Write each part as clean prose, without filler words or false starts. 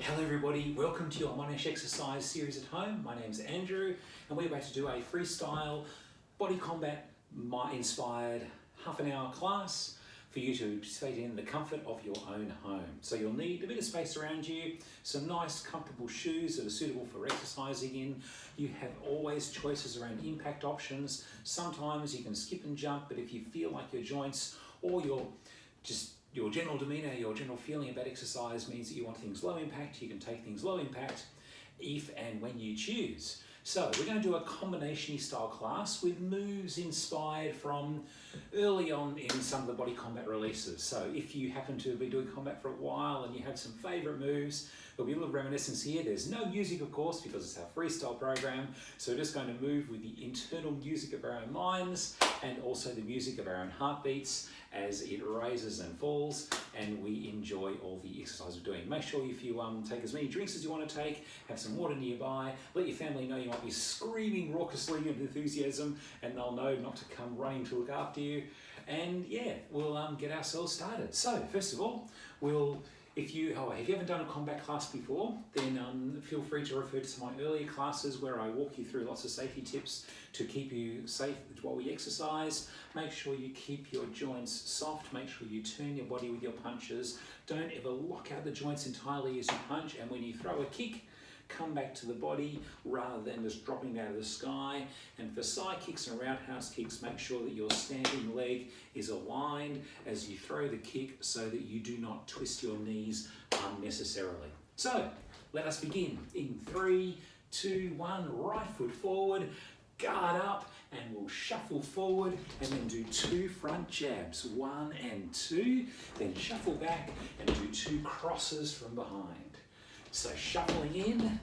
Hello everybody, welcome to your Monash exercise series at home. My name's Andrew and we're about to do a freestyle body combat inspired half an hour class for you to participate in the comfort of your own home. So you'll need a bit of space around you, some nice comfortable shoes that are suitable for exercising in. You have always choices around impact options. Sometimes you can skip and jump, but if you feel like your joints or your general demeanour, your general feeling about exercise means that you want things low impact, you can take things low impact if and when you choose. So we're going to do a combination-y style class with moves inspired from early on in some of the body combat releases. So if you happen to have been doing combat for a while and you have some favourite moves, there'll be a little reminiscence here. There's no music, of course, because it's our freestyle program. So we're just going to move with the internal music of our own minds and also the music of our own heartbeats as it rises and falls, and we enjoy all the exercise we're doing. Make sure if you take as many drinks as you want to take, have some water nearby, let your family know you might be screaming raucously with enthusiasm and they'll know not to come running to look after you. And yeah, we'll get ourselves started. So first of all, if you haven't done a combat class before, then feel free to refer to some of my earlier classes where I walk you through lots of safety tips to keep you safe while we exercise. Make sure you keep your joints soft, make sure you turn your body with your punches. Don't ever lock out the joints entirely as you punch, and when you throw a kick, come back to the body rather than just dropping out of the sky. And for side kicks and roundhouse kicks, make sure that your standing leg is aligned as you throw the kick so that you do not twist your knees unnecessarily. So let us begin in 3, 2, 1, right foot forward, guard up, and we'll shuffle forward and then do 2 front jabs, 1 and 2, then shuffle back and do 2 crosses from behind. So shuffling in,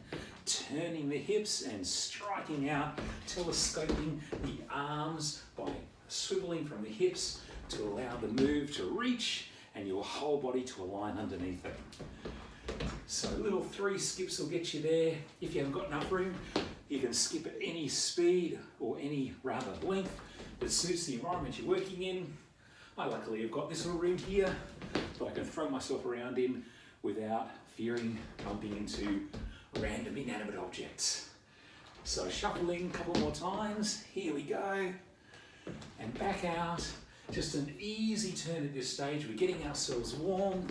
turning the hips and striking out, telescoping the arms by swiveling from the hips to allow the move to reach and your whole body to align underneath it. So little 3 skips will get you there. If you haven't got enough room, you can skip at any speed or any rather length that suits the environment you're working in. I luckily have got this little room here that I can throw myself around in without fearing bumping into random inanimate objects. So shuffling a couple more times, here we go, and back out. Just an easy turn at this stage. We're getting ourselves warm,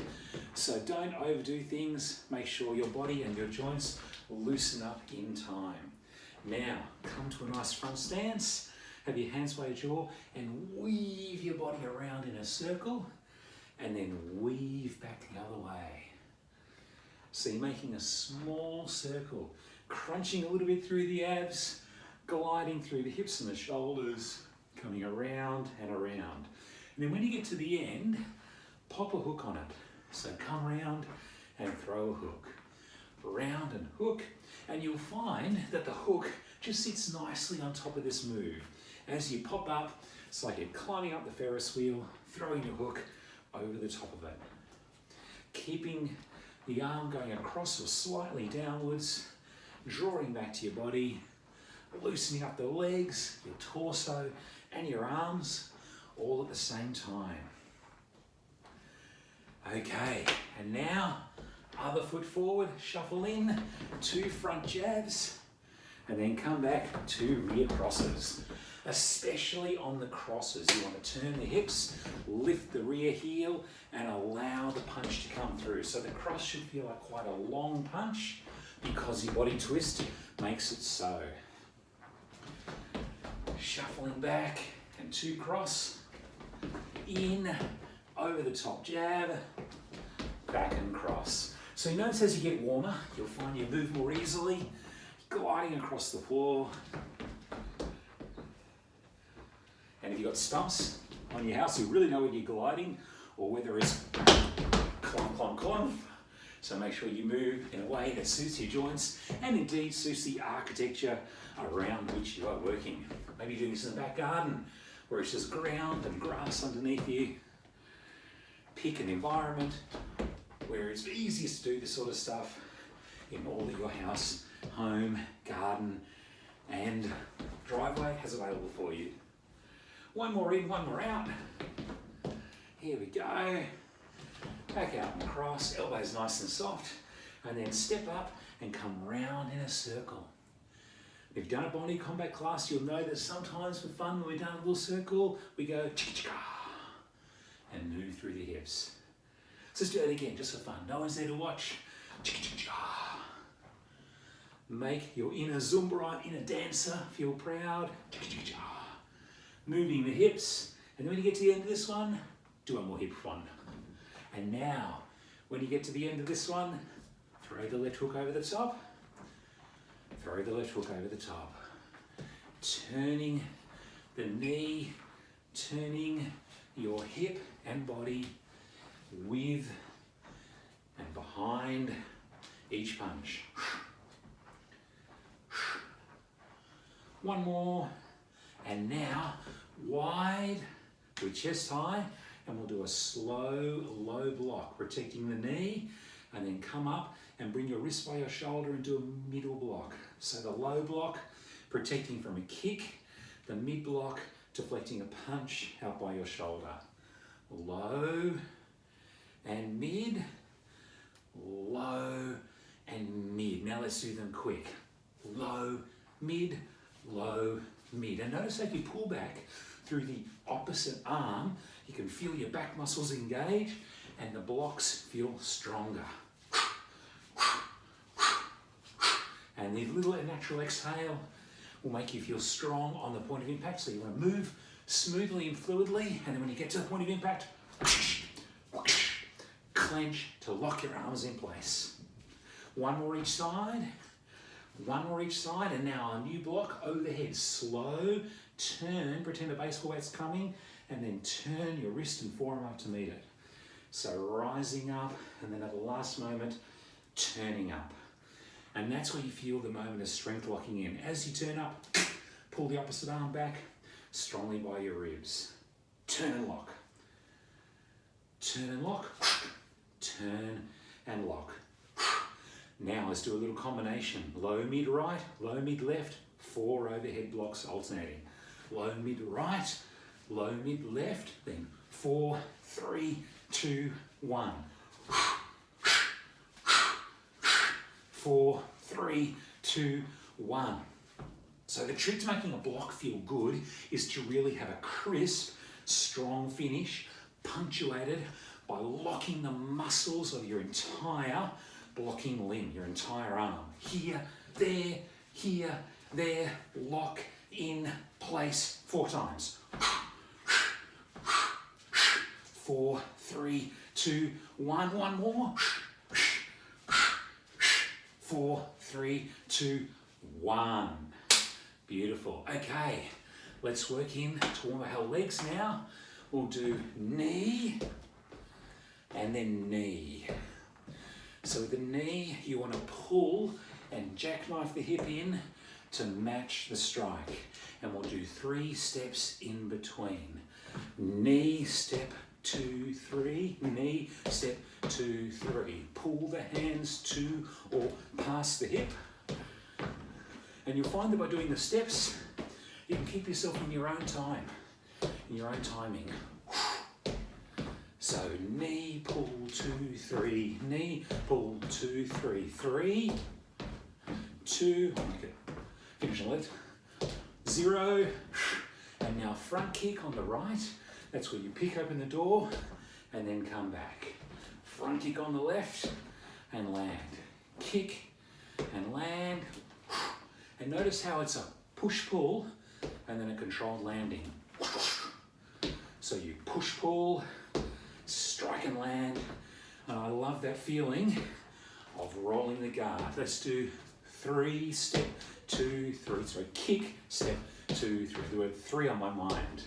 so don't overdo things. Make sure your body and your joints loosen up in time. Now, come to a nice front stance, have your hands by your jaw, and weave your body around in a circle, and then weave back the other way. So you're making a small circle, crunching a little bit through the abs, gliding through the hips and the shoulders, coming around and around. And then when you get to the end, pop a hook on it. So come round and throw a hook. Round and hook, and you'll find that the hook just sits nicely on top of this move. As you pop up, it's like you're climbing up the Ferris wheel, throwing your hook over the top of it. Keeping the arm going across or slightly downwards, drawing back to your body, loosening up the legs, your torso and your arms all at the same time. Okay, and now other foot forward, shuffle in, 2 front jabs, and then come back 2 rear crosses. Especially on the crosses, you want to turn the hips, lift the rear heel, and allow the punch to come through. So the cross should feel like quite a long punch because your body twist makes it so. Shuffling back and 2 cross, in, over the top jab, back and cross. So you notice as you get warmer, you'll find you move more easily, gliding across the floor. And if you've got stumps on your house, you really know when you're gliding or whether it's clomp, clomp, clomp. So make sure you move in a way that suits your joints and indeed suits the architecture around which you are working. Maybe doing this in the back garden where it's just ground and grass underneath you. Pick an environment where it's easiest to do this sort of stuff in all that your house, home, garden and driveway has available for you. One more in, one more out. Here we go. Back out and across, elbows nice and soft. and then step up and come round in a circle. If you've done a body combat class, you'll know that sometimes for fun, when we've done a little circle, we go chicka-chicka and move through the hips. So let's do that again, just for fun. No one's there to watch. Chicka-chicka. Make your inner Zumba, inner dancer feel proud. Chicka-chicka. Moving the hips. And then when you get to the end of this one, do one more hip one. And now, when you get to the end of this one, throw the left hook over the top. Throw the left hook over the top. Turning the knee, turning your hip and body with and behind each punch. One more. And now, wide with chest high, and we'll do a slow, low block, protecting the knee, and then come up and bring your wrist by your shoulder and do a middle block. So the low block, protecting from a kick, the mid block, deflecting a punch out by your shoulder. Low and mid, low and mid. Now let's do them quick. Low, mid, low, mid. And notice if you pull back through the opposite arm, you can feel your back muscles engage and the blocks feel stronger. And the little natural exhale will make you feel strong on the point of impact. So you want to move smoothly and fluidly, and then when you get to the point of impact, clench to lock your arms in place. One more each side, one more each side, and now a new block overhead. Slow, turn, pretend a baseball bat's coming, and then turn your wrist and forearm up to meet it. So rising up, and then at the last moment, turning up. And that's where you feel the moment of strength locking in. As you turn up, pull the opposite arm back strongly by your ribs. Turn and lock. Turn and lock. Turn and lock. Now let's do a little combination. Low, mid, right, low, mid, left, 4 overhead blocks alternating. Low, mid, right, low, mid, left, then 4, 3, 2, 1. 4, 3, 2, 1. So the trick to making a block feel good is to really have a crisp, strong finish, punctuated by locking the muscles of your entire blocking limb, your entire arm. Here, there, lock in place 4 times. 4, 3, 2, 1. One more. 4, 3, 2, 1. Beautiful. Okay, let's work in to warm our legs now. We'll do knee and then knee. So with the knee, you want to pull and jackknife the hip in to match the strike. And we'll do 3 steps in between. Knee, step, 2, 3, knee, step, 2, 3. Pull the hands to or past the hip. And you'll find that by doing the steps, you can keep yourself in your own time, in your own timing. So knee, pull, 2, 3, knee, pull, 2, 3, 3, 2, I'll make it finish on the left, 0, and now front kick on the right. That's where you pick open the door and then come back. Front kick on the left and land. Kick and land. And notice how it's a push-pull and then a controlled landing. So you push-pull, strike and land. And I love that feeling of rolling the guard. Let's do 3, step, 2, 3. So kick, step, 2, 3. The word 3 on my mind.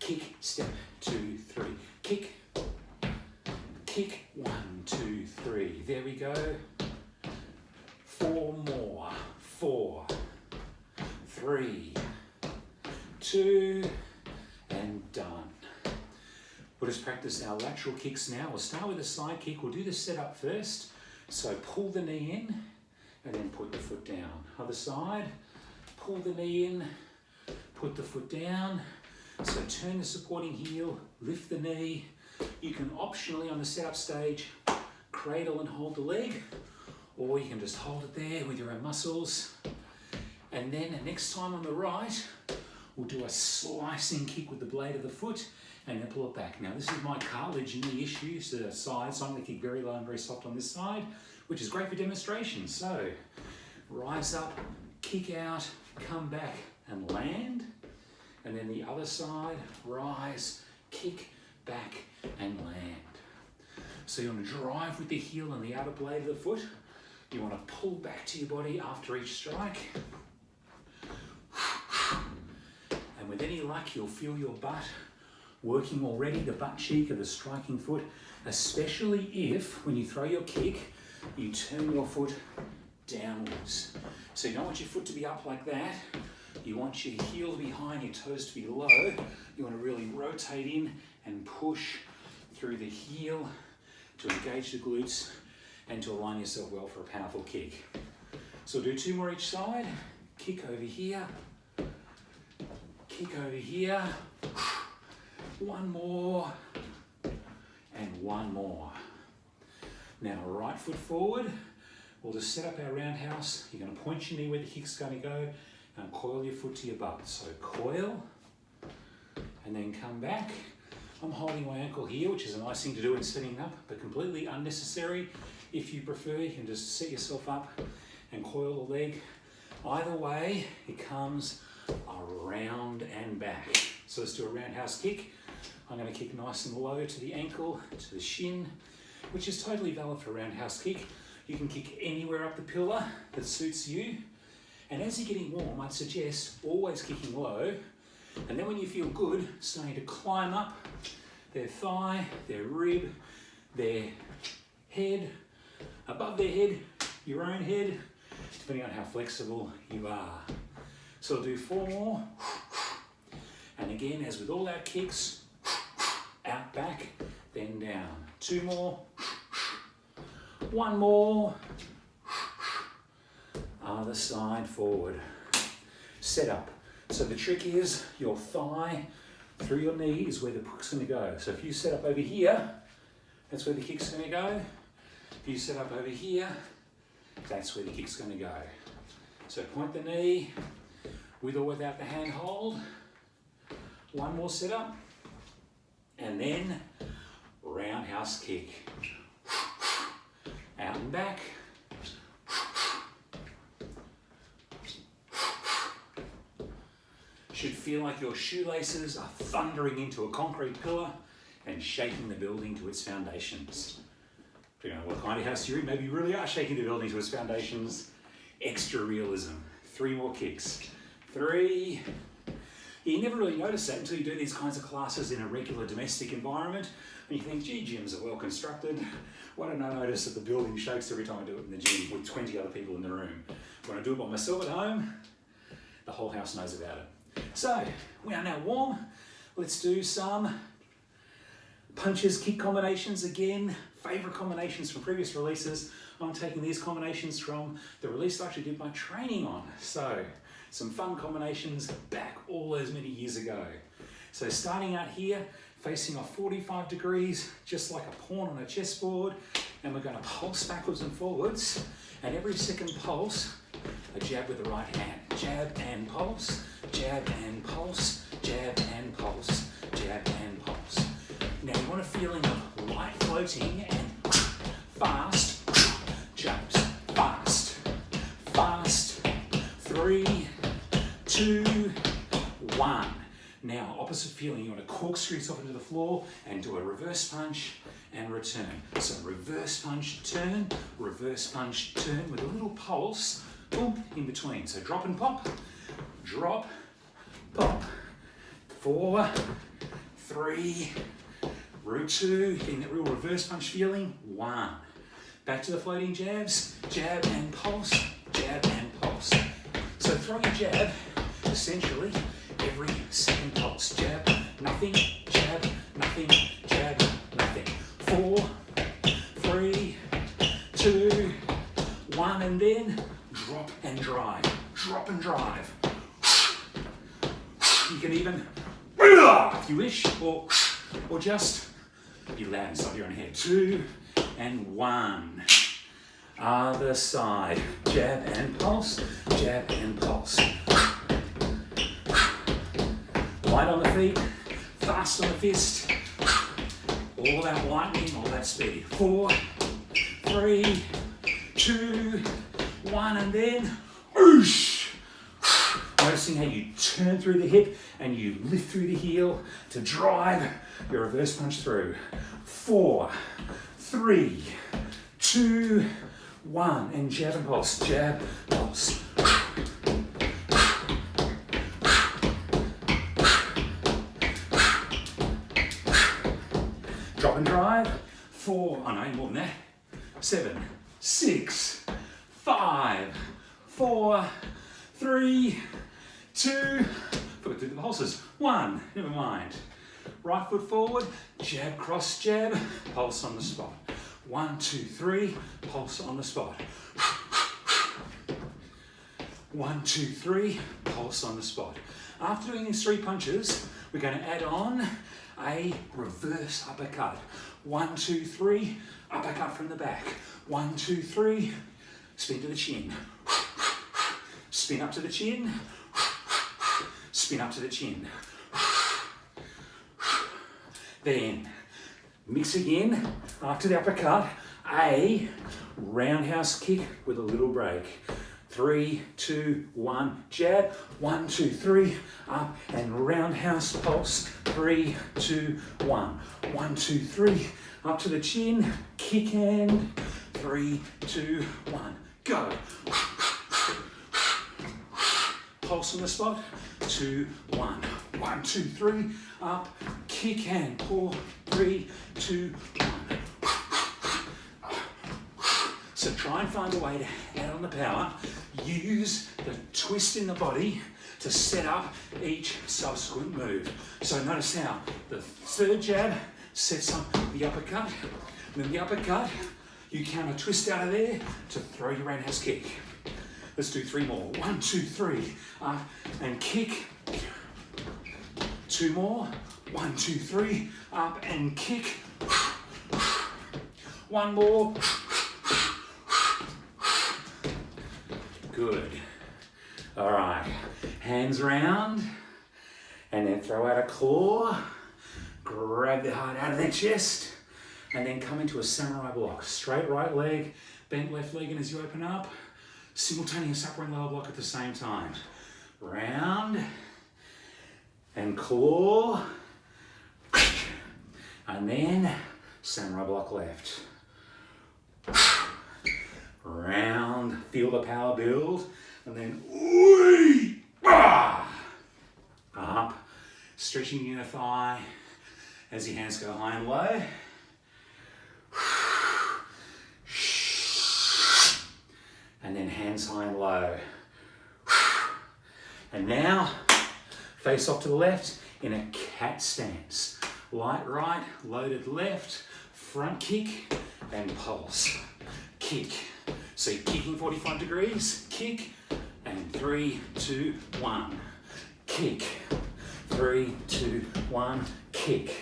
Kick, step, 2, 3. Kick, kick, 1, 2, 3. There we go. 4 more. 4, 3, 2, and done. We'll just practice our lateral kicks now. We'll start with a side kick. We'll do the setup first. So pull the knee in and then put the foot down. Other side, pull the knee in, put the foot down. So turn the supporting heel, lift the knee. You can optionally on the setup stage cradle and hold the leg, or you can just hold it there with your own muscles. And then next time on the right, we'll do a slicing kick with the blade of the foot and then pull it back. Now this is my cartilage knee issues to the side, so I'm going to kick very low and very soft on this side, which is great for demonstration. So rise up, kick out, come back and land. And then the other side, rise, kick, back and land. So you want to drive with the heel and the outer blade of the foot. You want to pull back to your body after each strike. And with any luck, you'll feel your butt working already, the butt cheek of the striking foot, especially if, when you throw your kick, you turn your foot downwards. So you don't want your foot to be up like that. You want your heel to be high and your toes to be low. You want to really rotate in and push through the heel to engage the glutes and to align yourself well for a powerful kick. So we'll do 2 more each side. Kick over here. Kick over here. 1 more. And 1 more. Now right foot forward. We'll just set up our roundhouse. You're going to point your knee where the kick's going to go and coil your foot to your butt. So coil and then come back. I'm holding my ankle here, which is a nice thing to do in setting up, but completely unnecessary. If you prefer, you can just set yourself up and coil the leg. Either way, it comes around and back. So let's do a roundhouse kick. I'm going to kick nice and low to the ankle, to the shin, which is totally valid for a roundhouse kick. You can kick anywhere up the pillar that suits you. And as you're getting warm, I'd suggest always kicking low. And then when you feel good, starting to climb up their thigh, their rib, their head, above their head, your own head, depending on how flexible you are. So we'll do 4 more. And again, as with all our kicks, out, back, then down. 2 more. 1 more. Other side forward. Set up. So the trick is your thigh through your knee is where the kick's going to go. So if you set up over here, that's where the kick's going to go. If you set up over here, that's where the kick's going to go. So point the knee with or without the hand hold. 1 more set up. And then roundhouse kick. Out and back. Should feel like your shoelaces are thundering into a concrete pillar and shaking the building to its foundations. Depending on what kind of house you're in, maybe you really are shaking the building to its foundations. Extra realism. 3 more kicks. 3. You never really notice that until you do these kinds of classes in a regular domestic environment. And you think, gee, gyms are well constructed. Why don't I notice that the building shakes every time I do it in the gym with 20 other people in the room? When I do it by myself at home, the whole house knows about it. So, we are now warm. Let's do some punches, kick combinations again. Favorite combinations from previous releases. I'm taking these combinations from the release I actually did my training on. So, some fun combinations back all those many years ago. So starting out here, facing off 45 degrees, just like a pawn on a chessboard, and we're going to pulse backwards and forwards, and every second pulse, a jab with the right hand. Jab and pulse, jab and pulse, jab and pulse, jab and pulse. Now you want a feeling of light floating and fast jumps. Fast, fast, 3, 2, 1. Now, opposite feeling, you want to corkscrew yourself into the floor and do a reverse punch and return. So reverse punch, turn with a little pulse, boom, in between. So drop and pop, drop, pop, 4, 3, root 2, getting that real reverse punch feeling, 1. Back to the floating jabs, jab and pulse, jab and pulse. So throw your jab, essentially, every second pulse. Jab, nothing, jab, nothing, jab, nothing. 4, 3, 2, 1, and then drop and drive. Drop and drive. You can even, if you wish, or just be loud inside your own head. 2, and 1. Other side, jab and pulse, jab and pulse. Light on the feet, fast on the fist. All that lightning, all that speed. 4, 3, 2, 1, and then whoosh. Noticing how you turn through the hip and you lift through the heel to drive your reverse punch through. 4, 3, 2, 1, and jab and pulse, jab, pulse. Drop and drive. 4, oh no, more than that. 7, 6, 5, 4, 3, 2, forgot to do the pulses. 1, never mind. Right foot forward, jab, cross, jab, pulse on the spot. 1, 2, 3, pulse on the spot. 1, 2, 3, pulse on the spot. After doing these 3 punches, we're going to add on a reverse uppercut. 1, 2, 3, uppercut from the back. 1, 2, 3, spin to the chin. Spin up to the chin. Spin up to the chin. Then mix again after the uppercut, a roundhouse kick with a little break. 3, 2, 1, jab. 1, 2, 3, up and roundhouse pulse. 3, 2, 1. 1, 2, 3, up to the chin, kick and 3, 2, 1, go. Pulse on the spot. 2, 1. 1, 2, 3, up, kick and 4, 3, 2, 1. So try and find a way to add on the power. Use the twist in the body to set up each subsequent move. So notice how the third jab sets up the uppercut. And then the uppercut, you counter twist out of there to throw your roundhouse kick. Let's do 3 more. 1, 2, 3, up and kick. 2 more. 1, 2, 3, up and kick. 1 more. Good. All right. Hands around, and then throw out a claw. Grab the heart out of their chest, and then come into a samurai block. Straight right leg, bent left leg, and as you open up, simultaneous upper and lower block at the same time. Round and claw, and then samurai block left. Round, feel the power build, and then up, stretching the inner thigh as your hands go high and low. And then hands high and low. And now, face off to the left in a cat stance. Light right, loaded left, front kick, and pulse. Kick. So you're kicking 45 degrees, kick, and 3, 2, 1. Kick. 3, 2, 1, kick.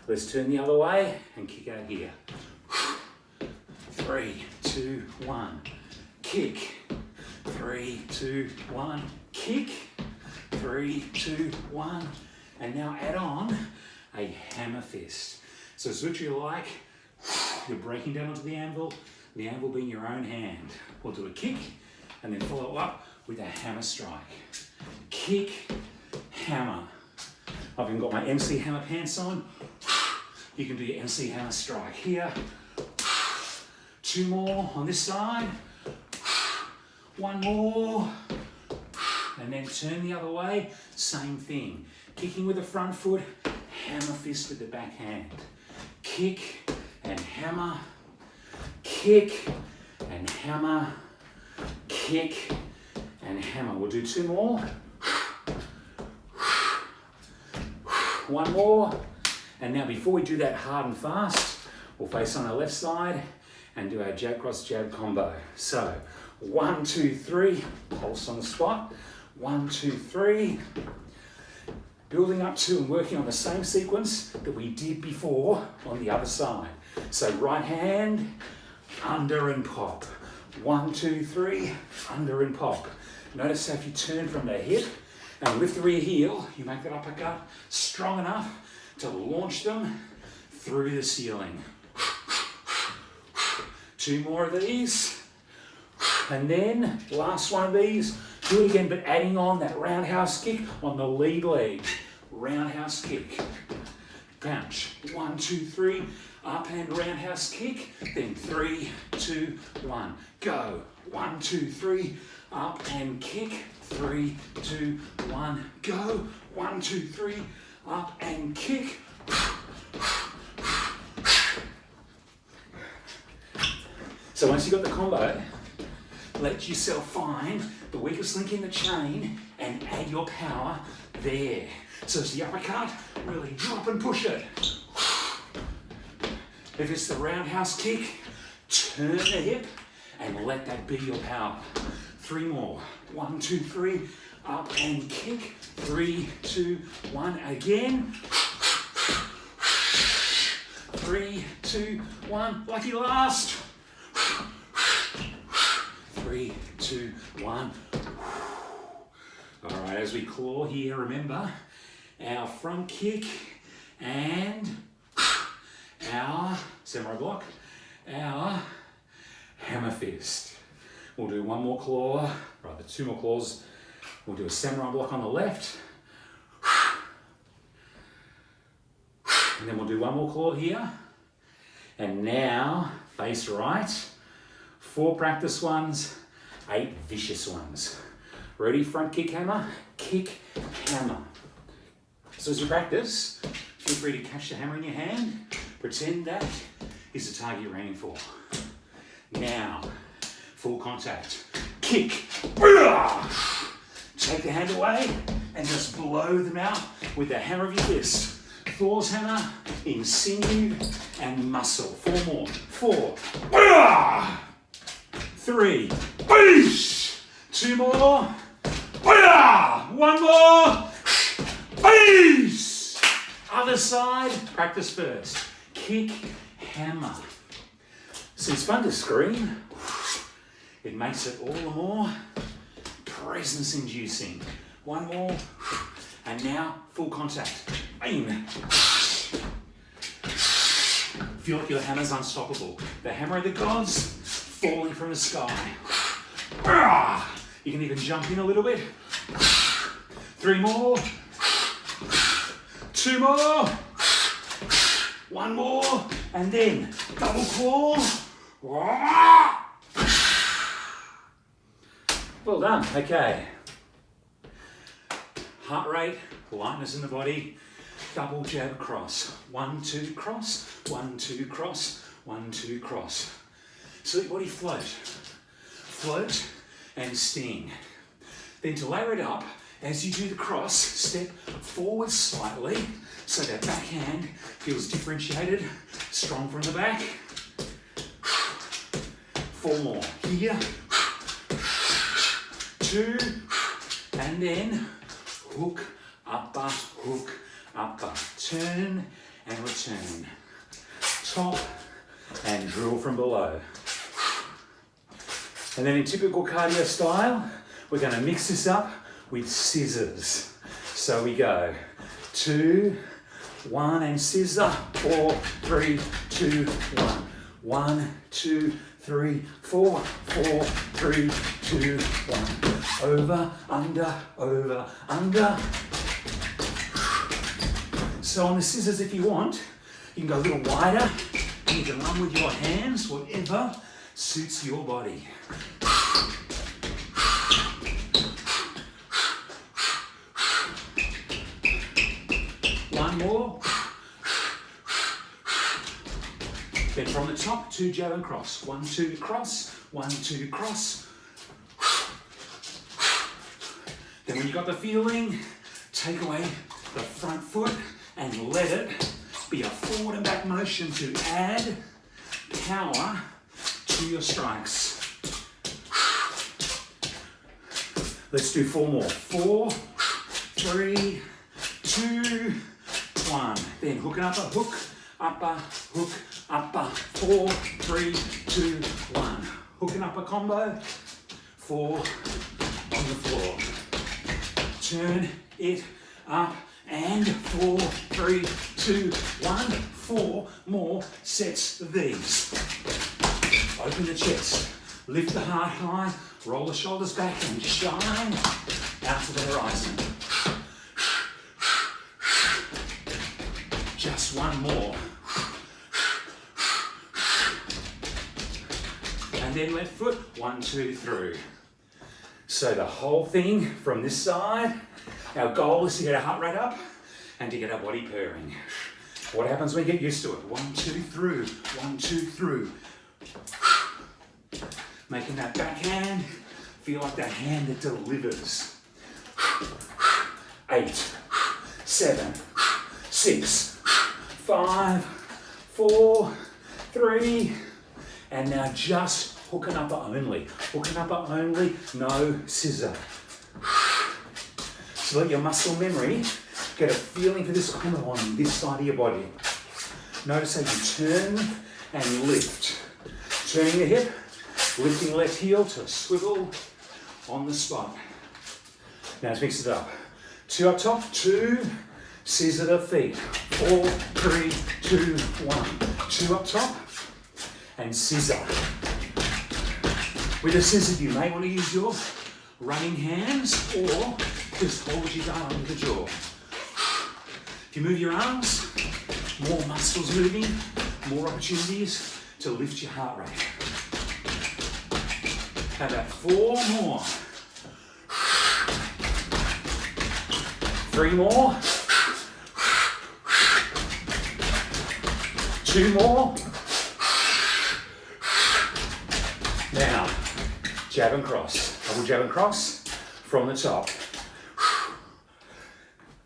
Let's turn the other way and kick out here. 3, 2, 1. Kick. 3, 2, 1. Kick. 3, 2, 1. And now add on a hammer fist. So it's literally like you're breaking down onto the anvil being your own hand. We'll do a kick and then follow up with a hammer strike. Kick, hammer. I've even got my MC Hammer pants on. You can do your MC Hammer strike here. 2 more on this side. 1 more. And then turn the other way. Same thing. Kicking with the front foot, hammer fist with the back hand. Kick and hammer. Kick and hammer. Kick and hammer. We'll do 2 more. 1 more. And now before we do that hard and fast, we'll face on our left side and do our jab cross jab combo. So 1, 2, 3, pulse on the spot. 1, 2, 3. building up to and working on the same sequence that we did before on the other side. So right hand, under and pop. 1, 2, 3, under and pop. Notice how if you turn from the hip and lift the rear heel, you make that uppercut strong enough to launch them through the ceiling. 2 more of these. And then, last one of these, do it again, but adding on that roundhouse kick on the lead leg. Roundhouse kick. Bounce. 1, 2, 3, up and roundhouse kick. Then 3, 2, 1, go. 1, 2, 3, up and kick. 3, 2, 1, go. 1, 2, 3, up and kick. So once you've got the combo, let yourself find the weakest link in the chain and add your power there. So it's the uppercut, really drop and push it. If it's the roundhouse kick, turn the hip and let that be your power. 3 more. 1, 2, 3, up and kick. 3, 2, 1, again. 3, 2, 1, lucky last. 3, 2, 1. All right, as we claw here, remember our front kick and our samurai block, our hammer fist. We'll do 1 more claw, rather 2 more claws. We'll do a samurai block on the left. And then we'll do 1 more claw here. And now, face right. 4 practice ones, 8 vicious ones. Ready? Front kick hammer, kick hammer. So as you practice, feel free to catch the hammer in your hand. Pretend that is the target you're aiming for. Now, full contact. Kick. Take the hand away and just blow them out with the hammer of your fist. Thor's hammer in sinew and muscle. 4 more. 4. 3. 2 more. 1 more. Other side. Practice first. Kick, hammer. So it's fun to scream. It makes it all the more presence-inducing. 1 more. And now, full contact. Aim. Feel like your hammer's unstoppable. The hammer of the gods falling from the sky. You can even jump in a little bit. 3 more. 2 more. 1 more. And then double claw. Well done. Okay. Heart rate, lightness in the body. Double jab across. 1, 2, cross. 1, 2, cross. 1, 2, cross. So let your body float. Float and sting. Then to layer it up, as you do the cross, step forward slightly so that backhand feels differentiated, strong from the back. 4 more. Here. 2. And then hook, upper, hook, upper. Turn and return. Top and drill from below. And then in typical cardio style, we're going to mix this up with scissors. So we go 2, 1 and scissor, 4, 3, 2, 1. 1, 2, 3, 4, 4, 3, 2, 1. Over, under, over, under. So on the scissors, if you want, you can go a little wider. You can run with your hands, whatever suits your body. One more. Then from the top, 2 jab and cross. 1, 2, cross. 1, 2, cross. Then when you got the feeling, take away the front foot and let it be a forward and back motion to add power to your strikes. Let's do 4 more. 4, 3, 2, 1. Then hook and upper, hook, upper, hook, upper. 4, 3, 2, 1. Hook and upper combo. 4 on the floor. Turn it up and 4, 3, 2, 1. 4 more sets of these. Open the chest, lift the heart high, roll the shoulders back and shine out to the horizon. Just one more. And then left foot, 1, 2, through. So the whole thing from this side, our goal is to get our heart rate up and to get our body purring. What happens when we get used to it? 1, 2, through, 1, 2, through. Making that backhand feel like that hand that delivers. 8, 7, 6, 5, 4, 3, and now just hook and upper only. Hook and upper only, no scissor. So let your muscle memory get a feeling for this combo on this side of your body. Notice how you turn and lift. Turning the hip, lifting left heel to a swivel on the spot. Now let's mix it up. 2 up top, 2, scissor the feet. 4, 3, 2, 1. 2 up top and scissor. With a scissor, you may want to use your running hands or just hold your arm under the jaw. If you move your arms, more muscles moving, more opportunities to lift your heart rate. How about 4 more? 3 more. 2 more. Now, jab and cross. Double jab and cross from the top.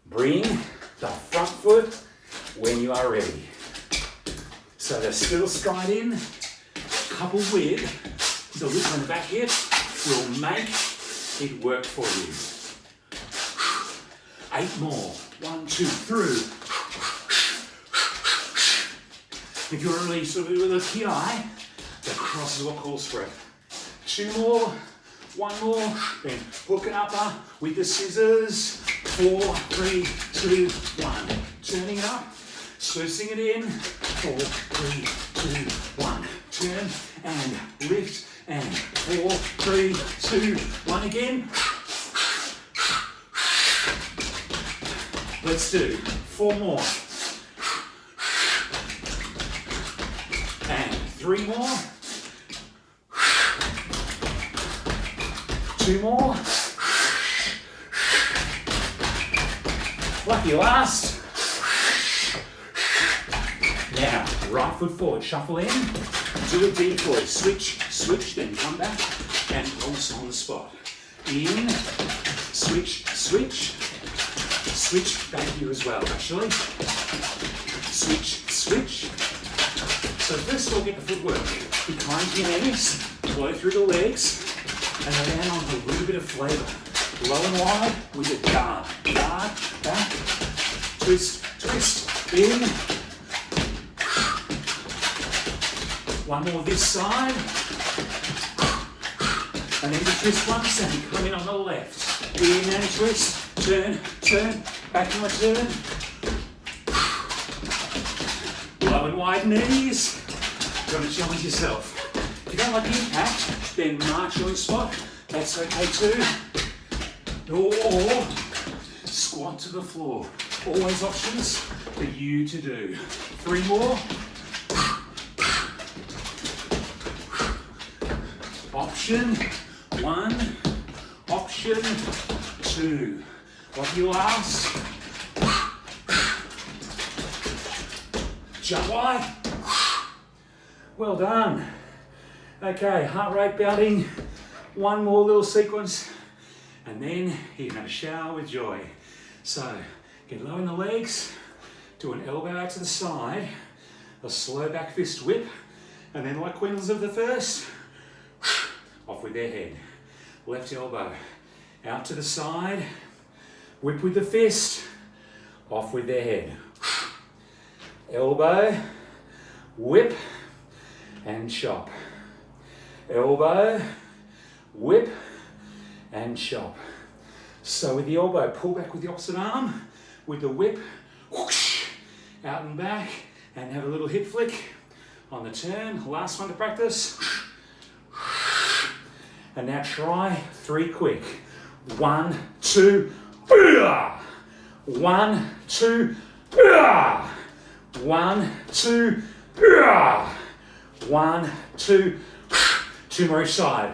Bring the front foot when you are ready. So the still stride in, coupled with the lift on the back hip, will make it work for you. 8 more. 1, 2, through. If you're really sort of with a PI, the cross is what calls for it. 2 more. 1 more. Then hook and upper with the scissors. 4, 3, 2, 1. Turning it up. Sluicing it in. 4, 3, 2, 1. Turn and lift and 4, 3, 2, 1 again. Let's do 4 more. And 3 more. 2 more. Lucky last. Now, right foot forward, shuffle in, do a decoy, switch, switch, then come back and pulse on the spot. In, switch, switch, switch back here as well, actually. Switch, switch. So first we'll get the footwork. Behind your knees, flow through the legs, and then on a little bit of flavour. Low and wide with a guard, guard, back, twist, twist, in. 1 more this side. And then you twist once and come in on the left. In and twist, turn, turn, back on a turn. Low and wide knees. You've got to challenge yourself. If you don't like the impact, then march on the spot. That's okay too. Or squat to the floor. Always options for you to do. 3 more. Option 1, option 2. What do you ask? Jump wide. Well done. Okay, heart rate building. 1 more little sequence. And then you can have a shower with joy. So, get low in the legs. Do an elbow out to the side. A slow back fist whip. And then like Queens of the First, off with their head. Left elbow out to the side, whip with the fist, off with their head. Elbow, whip, and chop. Elbow, whip, and chop. So with the elbow, pull back with the opposite arm. With the whip, whoosh, out and back, and have a little hip flick on the turn. Last one to practice. And now try 3 quick. 1, 2, 1, 2, 1, 2, 1, 2, 2 more each side.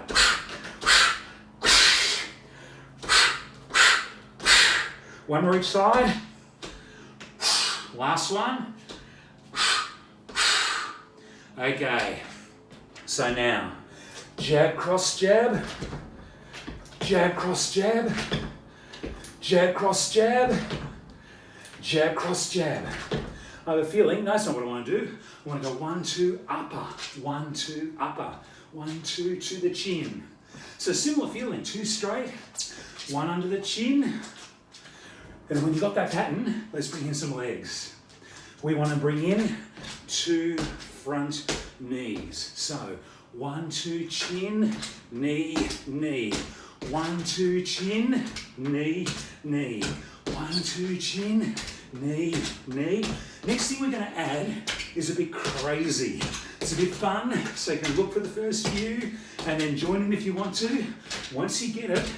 One more each side. Last one. Okay. So now, jab, cross, jab. Jab, cross, jab. Jab, cross, jab. Jab, cross, jab. I have a feeling, no, that's not what I want to do. I want to go 1, 2, upper. 1, 2, upper. 1, 2 to the chin. So similar feeling, 2 straight, 1 under the chin. And when you've got that pattern, let's bring in some legs. We want to bring in 2 front knees. So 1, 2, chin, knee, knee. 1, 2, chin, knee, knee. 1, 2, chin, knee, knee. Next thing we're going to add is a bit crazy. It's a bit fun, so you can look for the first few and then join in if you want to. Once you get it,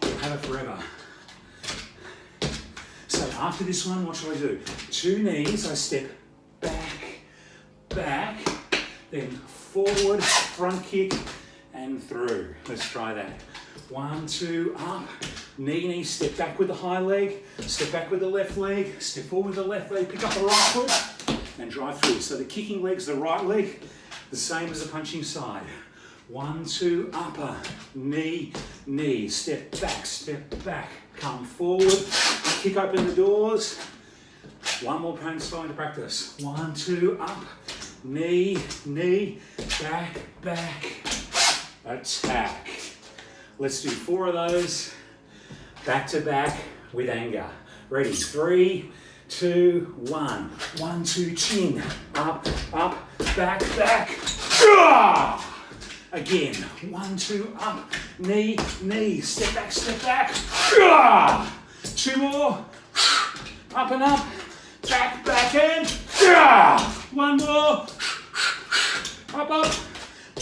you'll have it forever. So after this one, what shall I do? 2 knees, I step back, back, then forward, front kick, and through. Let's try that. 1, 2, up, knee, knee, step back with the high leg, step back with the left leg, step forward with the left leg, pick up the right foot, and drive through. So the kicking leg's the right leg, the same as the punching side. 1, 2, upper, knee, knee, step back, come forward, kick open the doors. One more style to practice. 1, 2, up, knee, knee, back, back, attack. Let's do 4 of those, back to back with anger. Ready, 3, 2, 1. 1, 2, chin, up, up, back, back. Again, 1, 2, up, knee, knee, step back. 2 more, up and up, back and 1 more, up,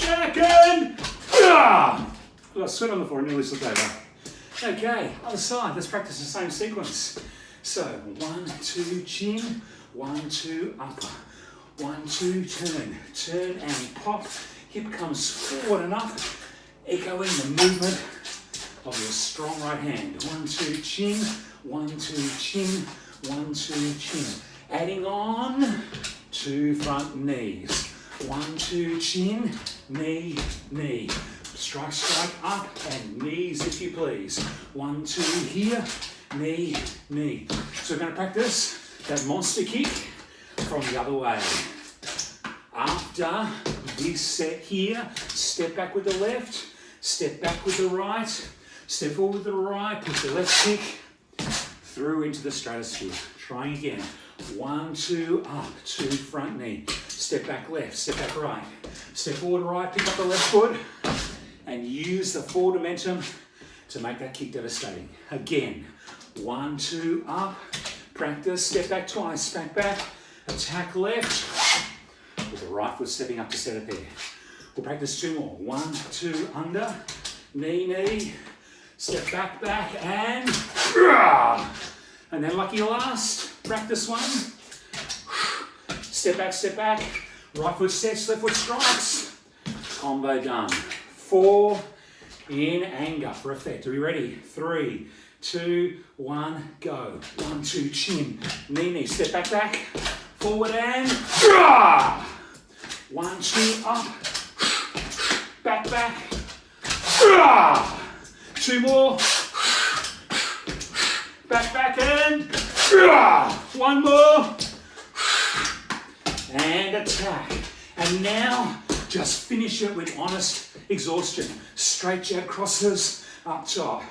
back and I got sweat on the floor and nearly slipped over. Okay, other side, let's practice the same sequence. So, 1, 2, chin, 1, 2, upper, 1, 2, turn and pop, hip comes forward and up, echoing the movement of your strong right hand. 1, 2, chin, 1, 2, chin, 1, 2, chin. Adding on 2 front knees. 1, 2, chin, knee, knee. Strike up and knees if you please. 1, 2 here, knee, knee. So we're going to practice that monster kick from the other way. After this set here, step back with the left, step back with the right, step forward with the right, push the left kick through into the stratosphere. Trying again. 1, 2, up, 2 front knee. Step back left, step back right. Step forward right, pick up the left foot, and use the forward momentum to make that kick devastating. Again, 1, 2, up, practice, step back twice, back, attack left, with the right foot stepping up to set it there. We'll practice 2 more. 1, 2, under, knee, knee, step back, and then lucky last, practice 1, step back, right foot sets, left foot strikes, combo done. 4 in anger for effect. Are we ready? 3, 2, 1, go. 1, 2, chin, knee, knee, step back, forward and 1, 2, up, back, 2 more, back and 1 more, and attack. And now, just finish it with honest exhaustion. Straight jab crosses up top.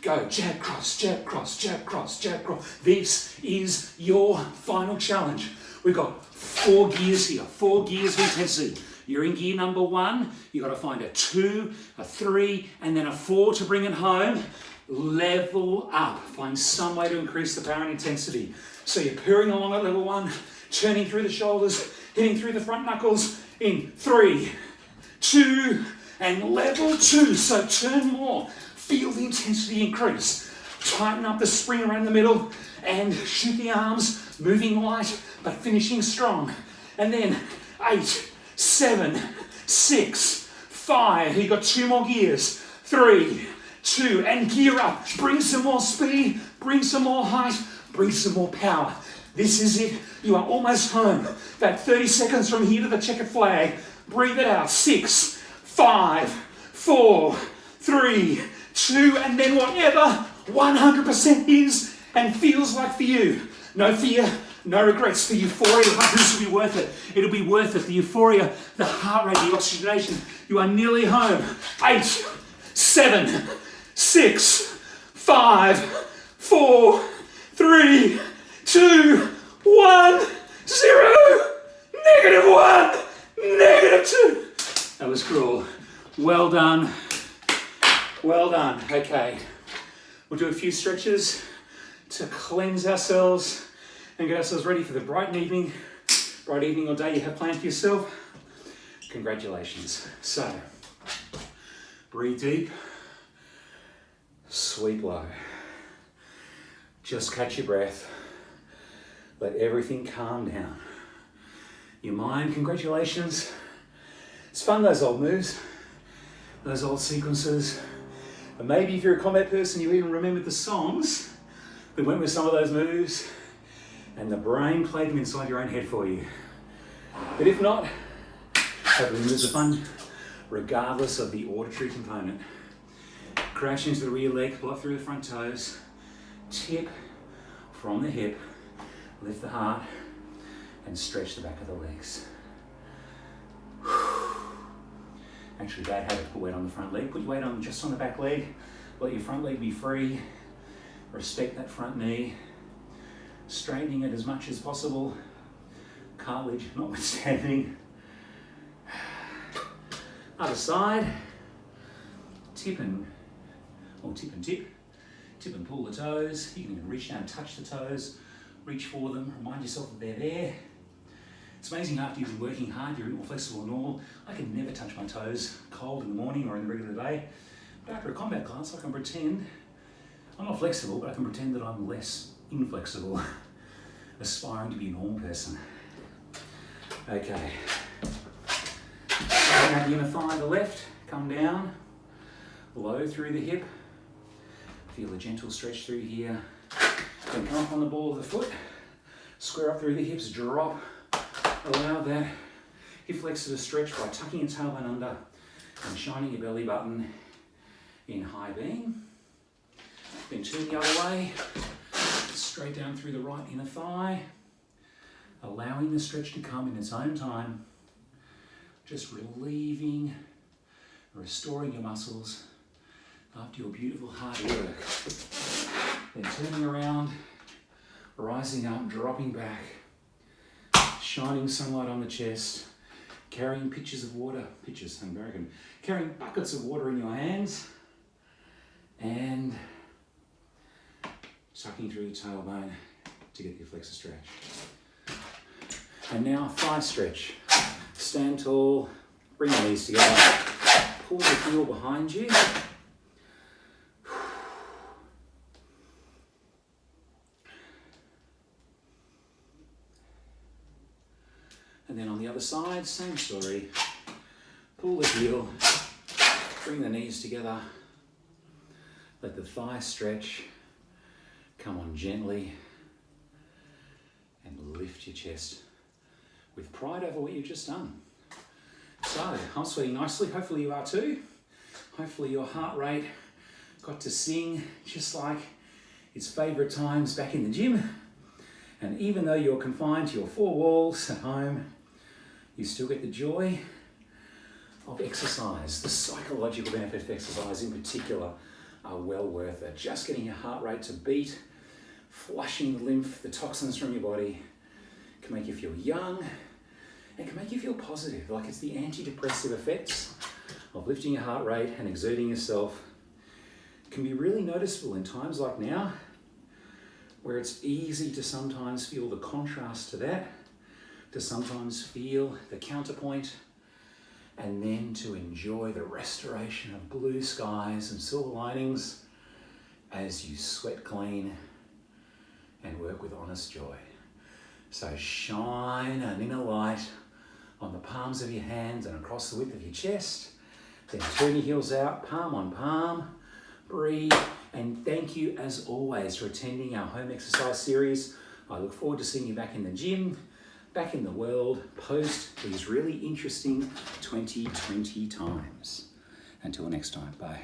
Go, jab, cross, jab, cross, jab, cross, jab, cross. This is your final challenge. We've got 4 gears here, 4 gears of intensity. You're in gear number 1, you've got to find a 2, a 3, and then a 4 to bring it home. Level up. Find some way to increase the power and intensity. So you're purring along at level 1, turning through the shoulders, hitting through the front knuckles in 3, 2, and level 2. So turn more. Feel the intensity increase. Tighten up the spring around the middle and shoot the arms, moving light but finishing strong. And then 8, 7, 6, 5. You've got 2 more gears. 3, 2, and gear up. Bring some more speed, bring some more height, bring some more power. This is it. You are almost home. About 30 seconds from here to the checkered flag. Breathe it out. 6, 5, 4, 3, 2, and then whatever 100% is and feels like for you. No fear, no regrets. The euphoria, this will be worth it. It'll be worth it. The euphoria, the heart rate, the oxygenation. You are nearly home. 8, 7, 6, 5, 4, 3, 2, 1, 0, -1, -2. That was cruel. Well done. Well done. Okay. We'll do a few stretches to cleanse ourselves and get ourselves ready for the bright evening or day you have planned for yourself. Congratulations. So, breathe deep, sweep low. Just catch your breath. Let everything calm down. Your mind, congratulations. It's fun, those old moves, those old sequences. And maybe if you're a combat person, you even remembered the songs that went with some of those moves, and the brain played them inside your own head for you. But if not, every move is fun, regardless of the auditory component. Crash into the rear leg, block through the front toes, tip from the hip, lift the heart, and stretch the back of the legs. Actually, bad habit to put weight on the front leg. Put your weight on just on the back leg. Let your front leg be free. Respect that front knee. Straightening it as much as possible. Cartilage notwithstanding. Other side. Tip and tip. Tip and pull the toes. You can even reach down and touch the toes. Reach for them. Remind yourself that they're there. It's amazing after you've been working hard, you're more flexible than normal. I can never touch my toes cold in the morning or in the regular day. But after a combat class, I can pretend, I'm not flexible, but I can pretend that I'm less inflexible, aspiring to be a normal person. Okay. Now the inner thigh on the left, come down, low through the hip. Feel a gentle stretch through here. Then come up on the ball of the foot, square up through the hips, drop. Allow that hip flexor to stretch by tucking your tailbone under and shining your belly button in high beam. Then turn the other way, straight down through the right inner thigh, allowing the stretch to come in its own time, just relieving, restoring your muscles after your beautiful hard work. Then turning around, rising up, dropping back, shining sunlight on the chest, carrying pitchers of water, American, carrying buckets of water in your hands, and tucking through your tailbone to get your flexor stretch. And now thigh stretch. Stand tall, bring your knees together, pull the heel behind you. And then on the other side, same story. Pull the heel, bring the knees together, let the thigh stretch, come on gently, and lift your chest with pride over what you've just done. So, I'm sweating nicely, hopefully you are too. Hopefully your heart rate got to sing just like its favourite times back in the gym. And even though you're confined to your 4 walls at home, you still get the joy of exercise, the psychological benefit of exercise in particular. are well worth it. Just getting your heart rate to beat, flushing the lymph, the toxins from your body, can make you feel young and can make you feel positive. Like it's the antidepressive effects of lifting your heart rate and exerting yourself can be really noticeable in times like now, where it's easy to sometimes feel the contrast to that, to sometimes feel the counterpoint, and then to enjoy the restoration of blue skies and silver linings as you sweat clean and work with honest joy. So shine an inner light on the palms of your hands and across the width of your chest. Then turn your heels out, palm on palm. Breathe, and thank you as always for attending our home exercise series. I look forward to seeing you back in the gym, back in the world, post these really interesting 2020 times. Until next time, bye.